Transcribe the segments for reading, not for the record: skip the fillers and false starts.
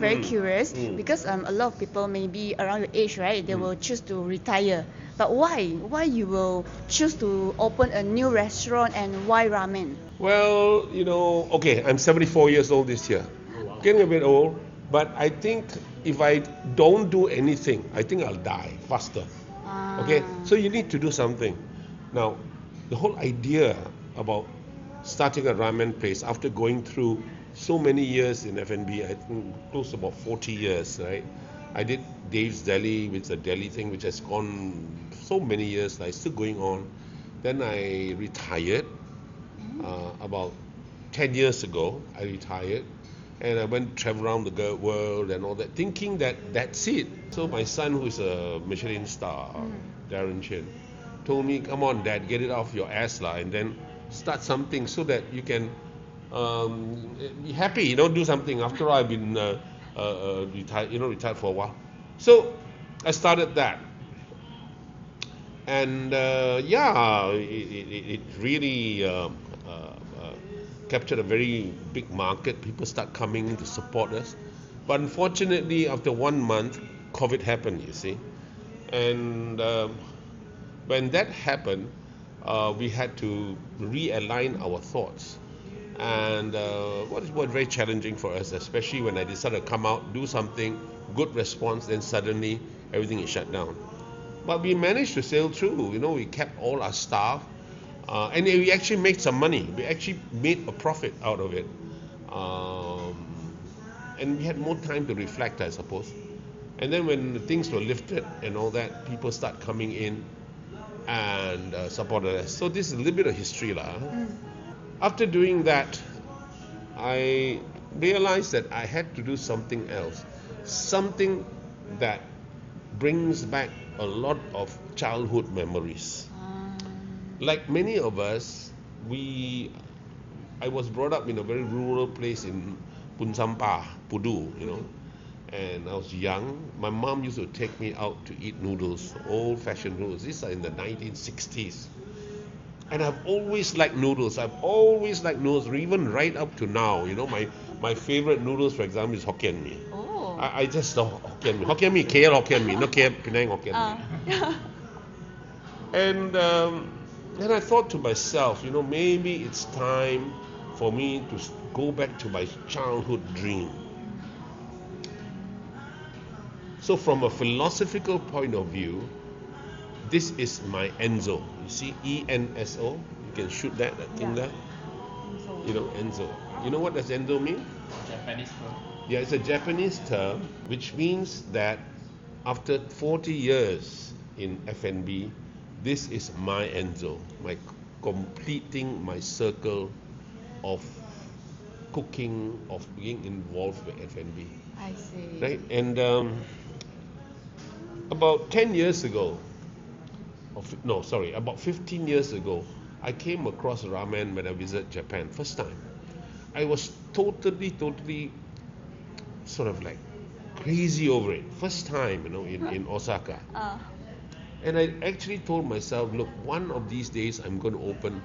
Very curious because a lot of people maybe around your age, right? They will choose to retire. But why? Why you will choose to open a new restaurant and why ramen? Well, okay, I'm 74 years old this year. Getting a bit old, but I think if I don't do anything, I think I'll die faster. Okay, so you need to do something. Now, the whole idea about starting a ramen place after going through so many years in F&B, I think close to about 40 years, right? I did Dave's Deli, which is a deli thing, which has gone so many years, like still going on. Then I retired about 10 years ago. I retired and I went to travel around the world and all that, thinking that that's it. So my son, who is a Michelin star, Darren Chin, told me, "Come on, Dad, get it off your ass lah, and then start something so that you can be happy. Do something." After all, I've been retired for a while. So I started that, and it really captured a very big market. People start coming to support us. But unfortunately, after 1 month, COVID happened, you see. And when that happened, we had to realign our thoughts. And what was very challenging for us, especially when I decided to come out, do something, good response, then suddenly everything is shut down. But we managed to sail through. We kept all our staff. And we actually made some money. We actually made a profit out of it. And we had more time to reflect, I suppose. And then when things were lifted and all that, people start coming in and supported us. So this is a little bit of history. After doing that, I realized that I had to do something else. Something that brings back a lot of childhood memories. Like many of us, I was brought up in a very rural place in Punsampa, Pudu, and I was young. My mom used to take me out to eat noodles, old-fashioned noodles. These are in the 1960s. And I've always liked noodles. Even right up to now. My favorite noodles, for example, is Hokkien Mee. Oh. I just love Hokkien Mee. Hokkien Mee, KL Hokkien Mee, not KL Penang Hokkien Mee. And then I thought to myself, maybe it's time for me to go back to my childhood dream. So from a philosophical point of view, this is my Enzo. You see, ENSO. You can shoot that thing there. Enzo. You know what does Enzo mean? Japanese term. Yeah, it's a Japanese term, which means that after 40 years in F&B, this is my Enzo, my completing my circle of cooking, of being involved with F&B. I see. Right? And about 10 years ago, about 15 years ago, I came across ramen when I visited Japan, first time. I was totally sort of like crazy over it. First time, in Osaka. And I actually told myself, look, one of these days I'm going to open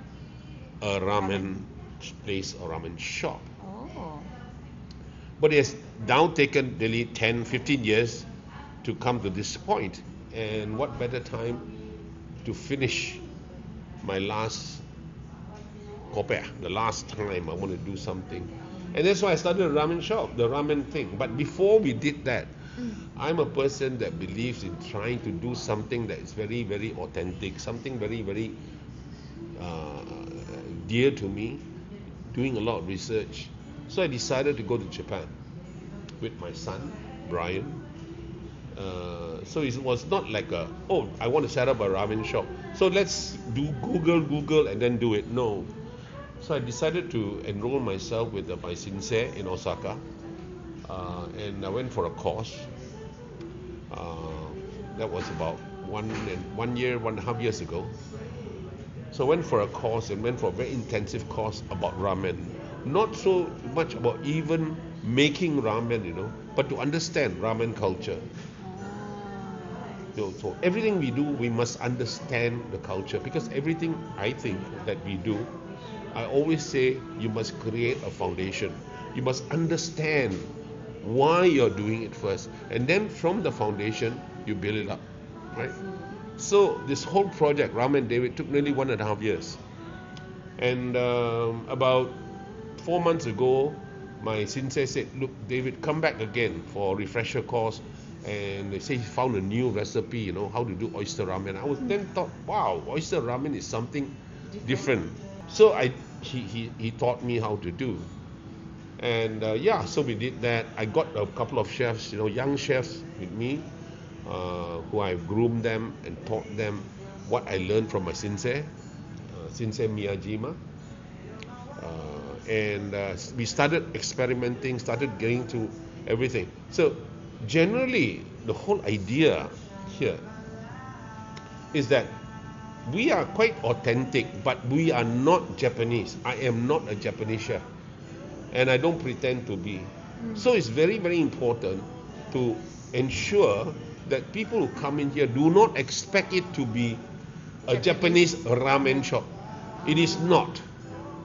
a ramen place or ramen shop. Oh. But it has now taken nearly 10, 15 years to come to this point. And what better time to finish my last kopek, the last time I want to do something. And that's why I started a ramen shop, the ramen thing. But before we did that, I'm a person that believes in trying to do something that is very, very authentic, something very, very dear to me, doing a lot of research. So I decided to go to Japan with my son, Brian. So it was not like I want to set up a ramen shop. So let's do Google and then do it. No. So I decided to enroll myself with my sensei in Osaka. And I went for a course. That was about 1.5 years ago. So I went for a course and went for a very intensive course about ramen. Not so much about even making ramen, but to understand ramen culture. So everything we do, we must understand the culture, because everything I think that we do, I always say you must create a foundation. You must understand why you're doing it first, and then from the foundation you build it up, right? So this whole project, Ramen David, took nearly 1.5 years. And about 4 months ago, my sensei said, look, David, come back again for a refresher course. And they say he found a new recipe, you know, how to do oyster ramen. I was then thought, wow, oyster ramen is something different. So he taught me how to do. And so we did that. I got a couple of chefs, you know, young chefs with me, who I've groomed them and taught them what I learned from my sensei, Sensei Miyajima. And we started experimenting, started getting to everything. So generally, the whole idea here is that we are quite authentic, but we are not Japanese. I am not a Japanese chef, and I don't pretend to be. So it's very, very important to ensure that people who come in here do not expect it to be a Japanese ramen shop. It is not.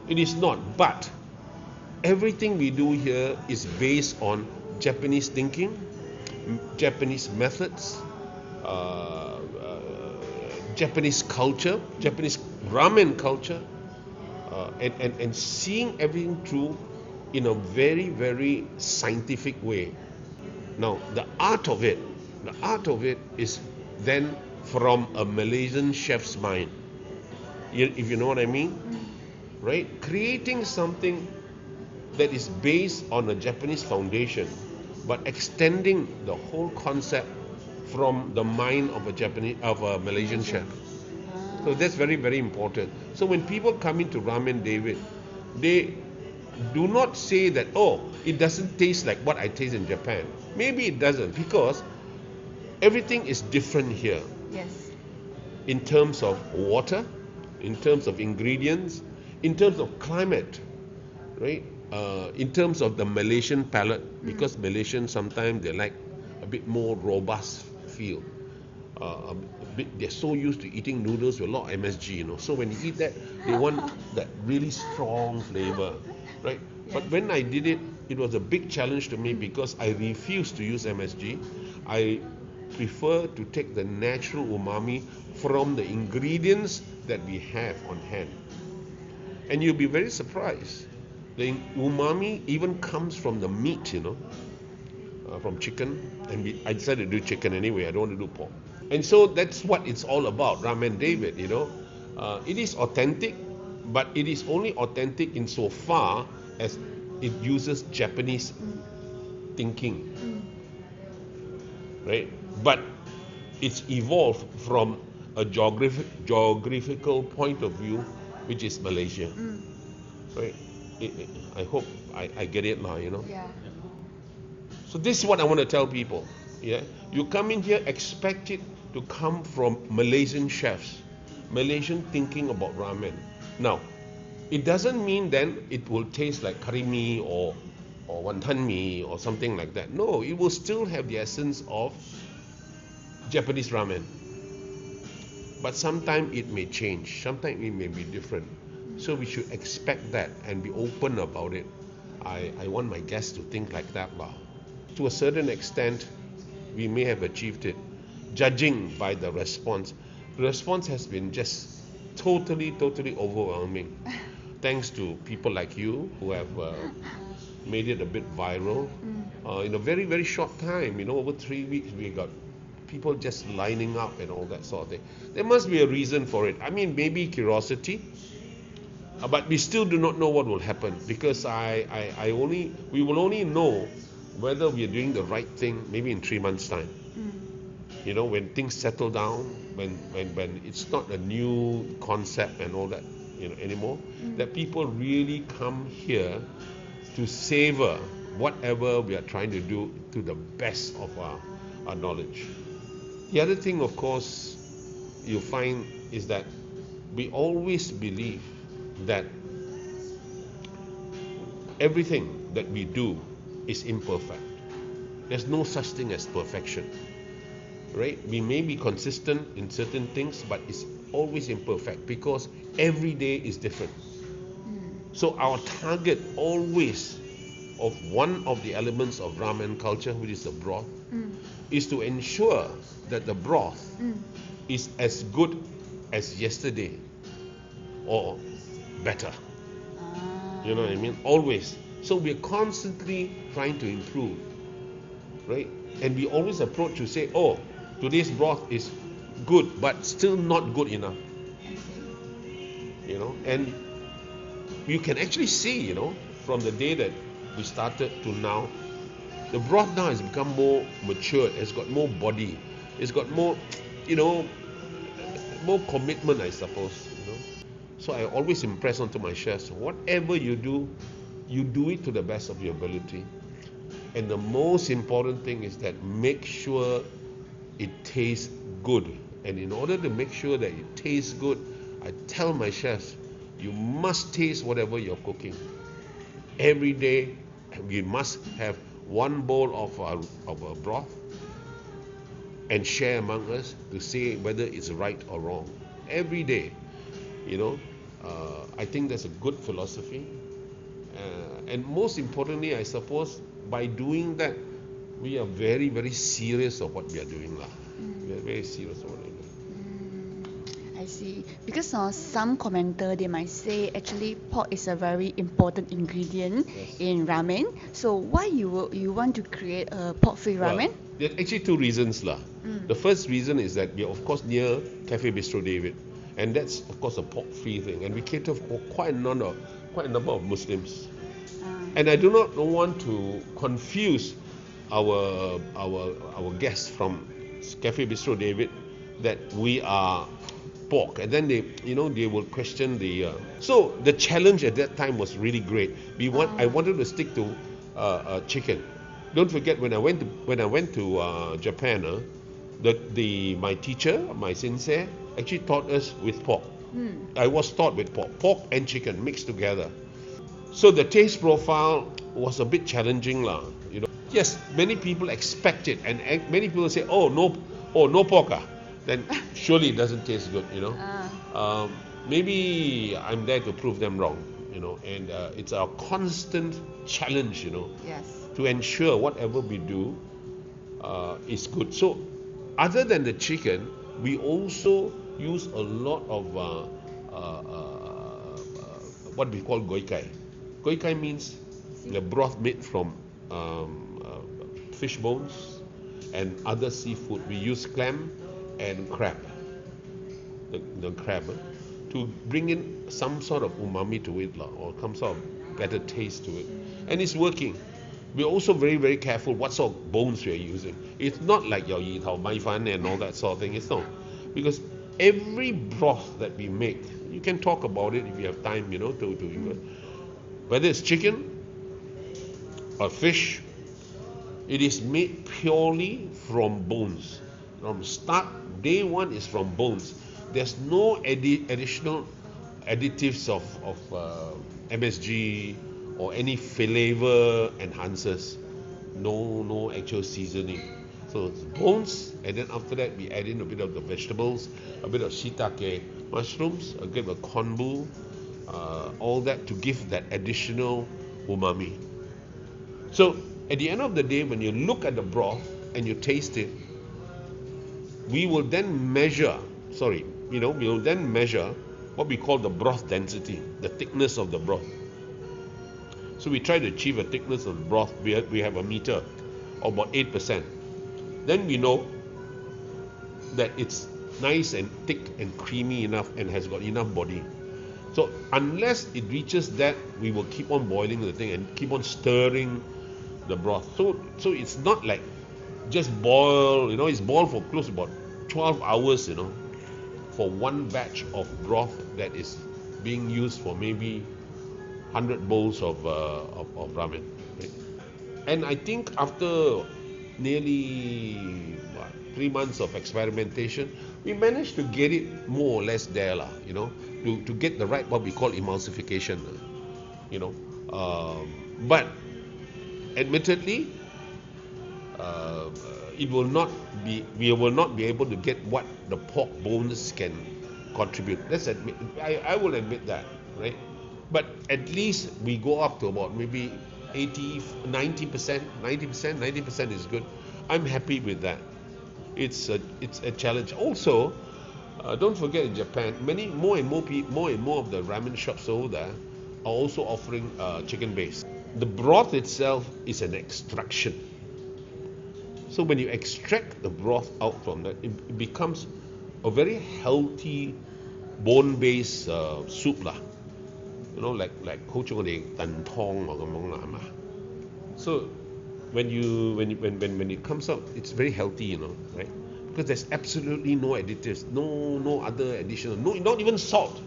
It is not. But everything we do here is based on Japanese thinking, Japanese methods, Japanese culture, Japanese ramen culture, and seeing everything through in a very, very scientific way. Now, the art of it is then from a Malaysian chef's mind. If you know what I mean, right? Creating something that is based on a Japanese foundation, but extending the whole concept from the mind of a Malaysian chef. So that's very, very important. So when people come into Ramen David, they do not say that, oh, it doesn't taste like what I taste in Japan. Maybe it doesn't, because everything is different here. Yes. In terms of water, in terms of ingredients, in terms of climate, right? In terms of the Malaysian palate, because Malaysians sometimes they like a bit more robust feel. They're so used to eating noodles with a lot of MSG, you know. So when you eat that, they want that really strong flavor, right? Yes. But when I did it, it was a big challenge to me because I refused to use MSG. I prefer to take the natural umami from the ingredients that we have on hand. And you'll be very surprised. The umami even comes from the meat, you know, from chicken. And I decided to do chicken anyway. I don't want to do pork. And so that's what it's all about, Ramen David, you know. It is authentic, but it is only authentic insofar as it uses Japanese thinking, right? But it's evolved from a geographical point of view, which is Malaysia, right? I hope I get it now, you know. Yeah. So this is what I want to tell people. Yeah, you come in here, expect it to come from Malaysian chefs, Malaysian thinking about ramen. Now, it doesn't mean then it will taste like curry mee or wonton mee or something like that. No, it will still have the essence of Japanese ramen. But sometimes it may change, sometimes it may be different. So we should expect that and be open about it. I want my guests to think like that. To a certain extent, we may have achieved it, judging by the response. The response has been just totally overwhelming. Thanks to people like you who have made it a bit viral. In a very, very short time, you know, over 3 weeks, we got people just lining up and all that sort of thing. There must be a reason for it. I mean, maybe curiosity, but we still do not know what will happen, because we will only know whether we are doing the right thing maybe in 3 months' time. You know, when things settle down, when it's not a new concept and all that, you know, anymore, that people really come here to savor whatever we are trying to do to the best of our knowledge. The other thing, of course, you find is that we always believe that everything that we do is imperfect. There's no such thing as perfection, right? We may be consistent in certain things, but it's always imperfect because every day is different. So our target always of one of the elements of ramen culture, which is the broth, is to ensure that the broth is as good as yesterday or better. You know what I mean? Always. So we're constantly trying to improve, right? And we always approach to say, oh, today's broth is good, but still not good enough. You know, and you can actually see, you know, from the day that we started to now, the broth now has become more matured, has got more body, it's got more, you know, more commitment, I suppose. You know, so I always impress onto my chefs, whatever you do it to the best of your ability. And the most important thing is that make sure it tastes good. And in order to make sure that it tastes good, I tell my chefs, you must taste whatever you're cooking. Every day, we must have one bowl of a broth and share among us to say whether it's right or wrong. Every day, you know, I think that's a good philosophy. And most importantly, I suppose, by doing that, we are very, very serious of what we are doing. We are very serious of what we are doing. I see. Because some commenter, they might say actually pork is a very important ingredient in ramen. So why you want to create a pork-free ramen? Well, there are actually two reasons. The first reason is that we are of course near Cafe Bistro David. And that's of course a pork-free thing. And we cater for quite a number of Muslims. And I do not want to confuse our guests from Cafe Bistro David that we are pork, and then they will question the. So the challenge at that time was really great. I wanted to stick to chicken. Don't forget when I went to Japan, my teacher, my sensei, actually taught us with pork. I was taught with pork and chicken mixed together. So the taste profile was a bit challenging, you know. Yes, many people expect it, and many people say, oh no pork, then surely it doesn't taste good, you know. Maybe I'm there to prove them wrong, you know, and it's a constant challenge, you know, to ensure whatever we do is good. So other than the chicken, we also use a lot of what we call goikai. Goikai means the broth made from fish bones and other seafood. We use clam and crab, the crab, to bring in some sort of umami to it, or some sort of better taste to it. And it's working. We're also very, very careful what sort of bones we're using. It's not like your yi tao mai fan and all that sort of thing. It's not. Because every broth that we make, you can talk about it if you have time, you know, whether it's chicken or fish, it is made purely from bones. From start, day one is from bones. There's no additional additives of MSG or any flavor enhancers. No actual seasoning. So it's bones, and then after that we add in a bit of the vegetables, a bit of shiitake mushrooms, a bit of konbu, all that to give that additional umami. So at the end of the day, when you look at the broth and you taste it, we will then measure what we call the broth density, the thickness of the broth. So we try to achieve a thickness of the broth. We have a meter of about 8%. Then we know that it's nice and thick and creamy enough and has got enough body. So unless it reaches that, we will keep on boiling the thing and keep on stirring the broth. So it's not like just boil, you know, it's boiled for close to about 12 hours, you know, for one batch of broth that is being used for maybe 100 bowls of ramen. Right? And I think after nearly 3 months of experimentation, we managed to get it more or less there, you know, to get the right, what we call emulsification, you know. But admittedly, we will not be able to get what the pork bones can contribute. Let's admit, I will admit that, right? But at least we go up to about maybe 80, 90%, 90% is good. I'm happy with that. It's a challenge. Also, don't forget in Japan, more and more of the ramen shops over there are also offering chicken base. The broth itself is an extraction. So when you extract the broth out from that, it becomes a very healthy bone-based soup lah. You know, like 好似我哋燉湯咁樣啦，係嘛? So when it comes out, it's very healthy, you know, right? Because there's absolutely no additives, no other additional, not even salt.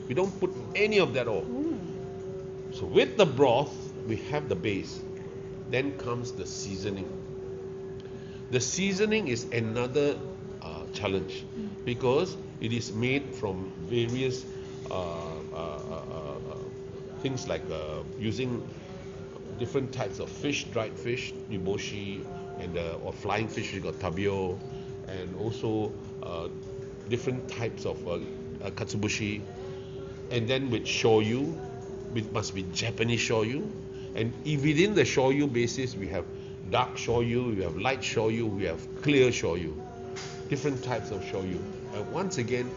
We don't put any of that all. So with the broth, we have the base. Then comes the seasoning. The seasoning is another challenge because it is made from various things like using different types of fish, dried fish, niboshi, and or flying fish, we got tabio, and also different types of katsubushi, and then with shoyu, it must be Japanese shoyu, and within the shoyu basis we have dark shoyu, we have light shoyu, we have clear shoyu, different types of shoyu, and once again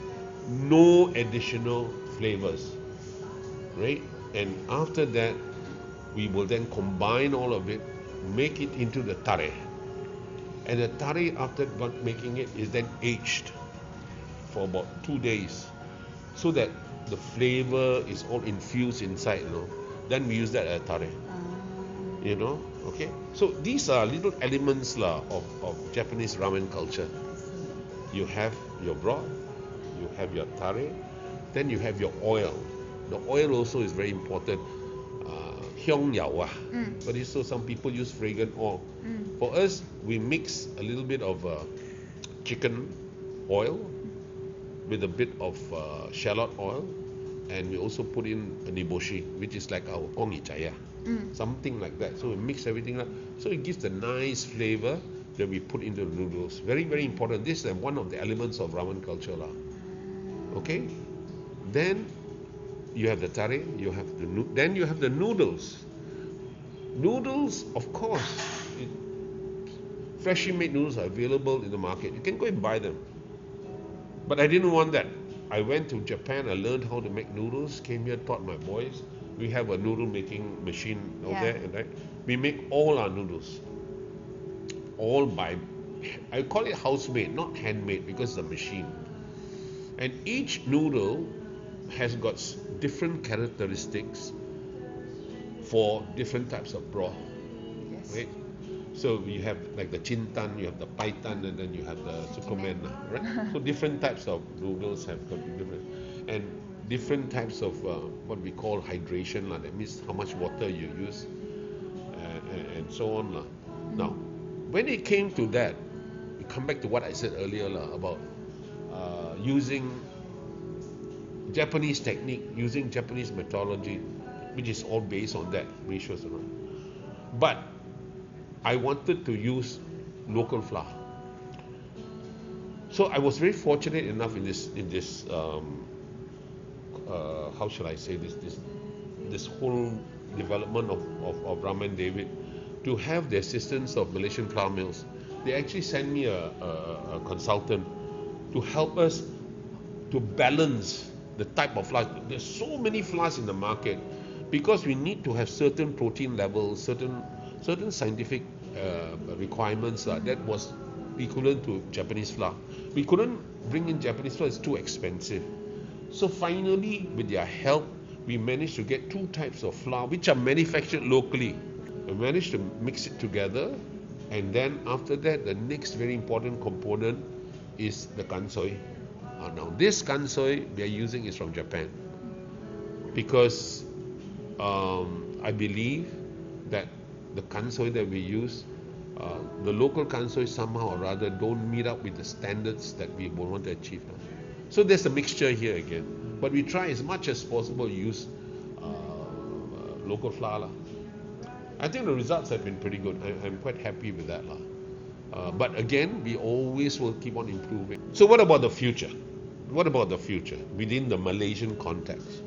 no additional flavors, right? And after that we will then combine all of it, make it into the tare, and the tare after making it is then aged for about 2 days so that the flavor is all infused inside, you know. Then we use that as tare, you know. Okay, so these are little elements of Japanese ramen culture. You have your broth, you have your tare, then you have your oil. The oil also is very important. Hyong yao but so some people use fragrant oil. For us, we mix a little bit of chicken oil with a bit of shallot oil, and we also put in a niboshi, which is like our kongi chaya, something like that. So we mix everything up, so it gives the nice flavor that we put into the noodles. Very, very important. This is one of the elements of ramen culture lah. Okay, then you have the tare, then you have the noodles. Noodles, of course, freshly made noodles are available in the market. You can go and buy them. But I didn't want that. I went to Japan, I learned how to make noodles, came here, taught my boys. We have a noodle making machine out there, right? We make all our noodles. All by, I call it house-made, not handmade, because it's a machine. And each noodle has got different characteristics for different types of broth, right? So you have like the chintan, you have the paitan, and then you have the sukumen, right? So different types of noodles have got different, and different types of what we call hydration, that means how much water you use, and so on. Now, when it came to that, we come back to what I said earlier about using Japanese technique, using Japanese methodology, which is all based on that ratios. But I wanted to use local flour. So I was very fortunate enough in this how shall I say this whole development of Ramen David, to have the assistance of Malaysian flour mills. They actually sent me a consultant to help us to balance the type of flour. There's so many flours in the market because we need to have certain protein levels, certain scientific requirements that was equivalent to Japanese flour. We couldn't bring in Japanese flour, it's too expensive. So finally, with their help, we managed to get 2 types of flour which are manufactured locally. We managed to mix it together, and then after that, the next very important component is the kansoi. Now this kansoi we are using is from Japan because I believe that the kansoi that we use, the local kansoi somehow or rather don't meet up with the standards that we want to achieve. So there's a mixture here again, but we try as much as possible to use local flour. I think the results have been pretty good. I'm quite happy with that. But again, we always will keep on improving. So what about the future? What about the future within the Malaysian context?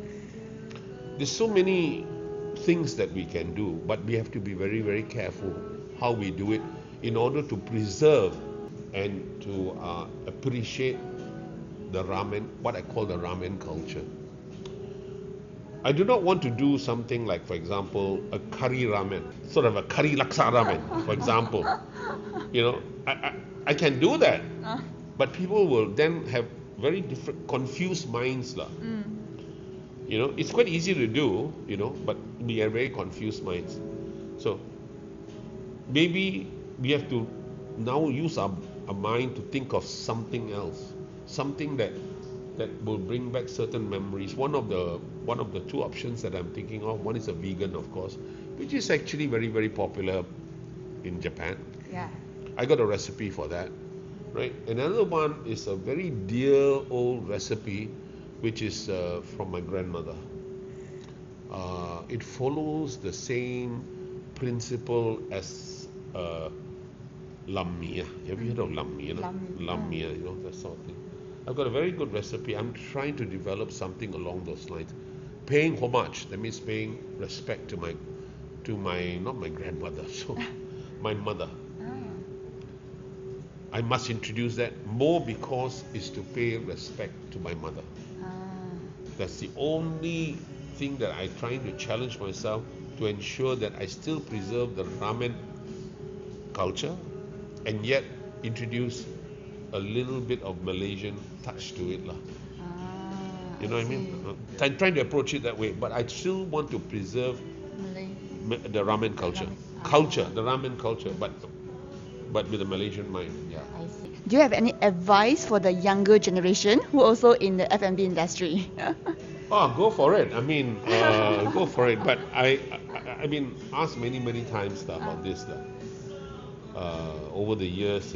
There's so many things that we can do, but we have to be very, very careful how we do it in order to preserve and to appreciate the ramen, what I call the ramen culture. I do not want to do something like, for example, a curry ramen, sort of a curry laksa ramen, for example. I can do that, but people will then have very different, confused minds. It's quite easy to do, but we have very confused minds. So maybe we have to now use our mind to think of something else, something that will bring back certain memories. One of the two options that I'm thinking of, one is a vegan, of course, which is actually very, very popular in Japan. Yeah. I got a recipe for that, right? Another one is a very dear old recipe, which is from my grandmother. It follows the same principle as lam mee. Have you heard of lam mee? Lam mee, that sort of thing. I've got a very good recipe. I'm trying to develop something along those lines. Paying homage, that means paying respect to my not my grandmother, so my mother. I must introduce that more because it's to pay respect to my mother. That's the only thing that I'm trying to challenge myself to ensure that I still preserve the ramen culture and yet introduce a little bit of Malaysian touch to it. You know what I mean? I'm trying to approach it that way, but I still want to preserve the ramen culture. The ramen culture, but with a Malaysian mind. Yeah. I see. Do you have any advice for the younger generation who are also in the F&B industry? Go for it. I mean, go for it. But I've been asked many times about this over the years.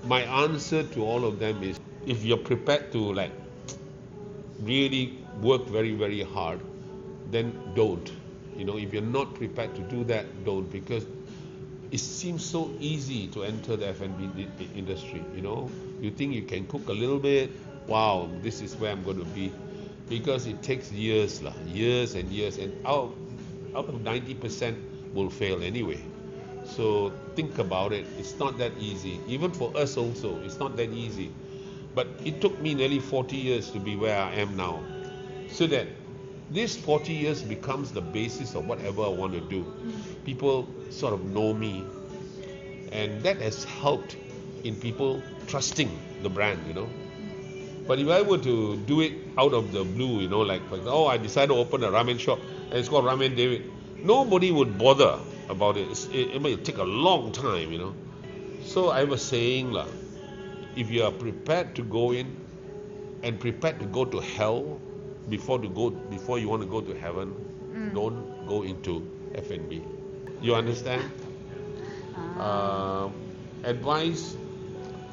My answer to all of them is, if you're prepared to really work very, very hard, then don't. If you're not prepared to do that, don't, because it seems so easy to enter the F&B industry. You think you can cook a little bit. Wow, this is where I'm going to be, because it takes years and years, and out of 90% will fail anyway. So think about it. It's not that easy. Even for us also, it's not that easy. But it took me nearly 40 years to be where I am now, so that this 40 years becomes the basis of whatever I want to do. People sort of know me, and that has helped in people trusting the brand. But if I were to do it out of the blue, like, for example, I decided to open a ramen shop and it's called Ramen David, nobody would bother about it. It may take a long time. So I was saying, if you are prepared to go in and prepared to go to hell before you want to go to heaven, don't go into F&B. You understand? Advice,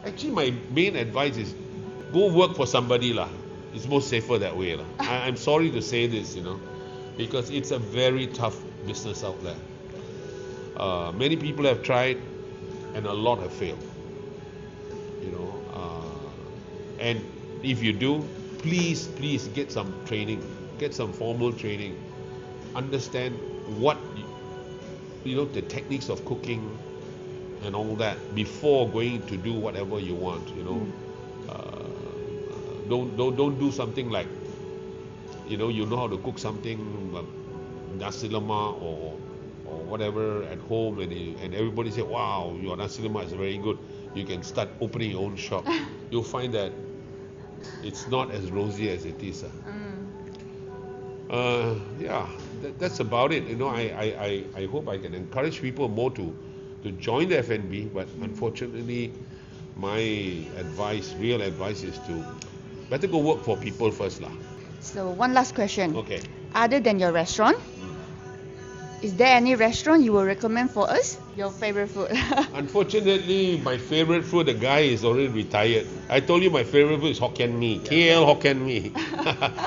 actually my main advice is, go work for somebody. It's more safer that way. I'm sorry to say this, because it's a very tough business out there. Many people have tried and a lot have failed. And if you do, please get some training, get some formal training, understand what the techniques of cooking and all that before going to do whatever you want. Don't do something like you know how to cook something like nasi lemak or whatever at home, and everybody say, wow, your nasi lemak is very good, you can start opening your own shop. You'll find that it's not as rosy as it is. That's about it. I hope I can encourage people more to join the F&B, but unfortunately my real advice is to better go work for people first. So one last question. Okay. Other than your restaurant, is there any restaurant you will recommend for us? Your favorite food? Unfortunately, my favorite food, the guy is already retired. I told you my favorite food is Hokkien Mee, KL Hokkien Mee.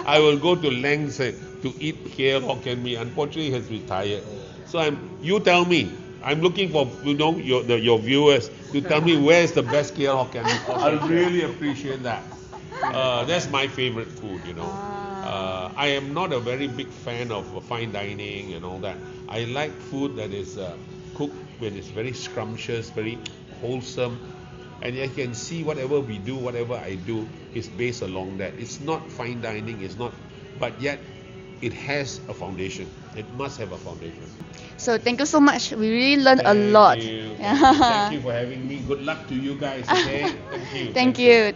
I will go to lengths to eat KL Hokkien Mee. Unfortunately, he has retired. So you tell me. I'm looking for your viewers to tell me where is the best KL Hokkien Mee. I'll really appreciate that. That's my favorite food. I am not a very big fan of fine dining and all that. I like food that is cooked when it's very scrumptious, very wholesome, and I can see whatever we do, whatever I do is based along that. It's not fine dining, it's not, but yet it has a foundation. It must have a foundation. So thank you so much. We really learned a lot. Thank you for having me. Good luck to you guys. Okay. Thank you. Thank you.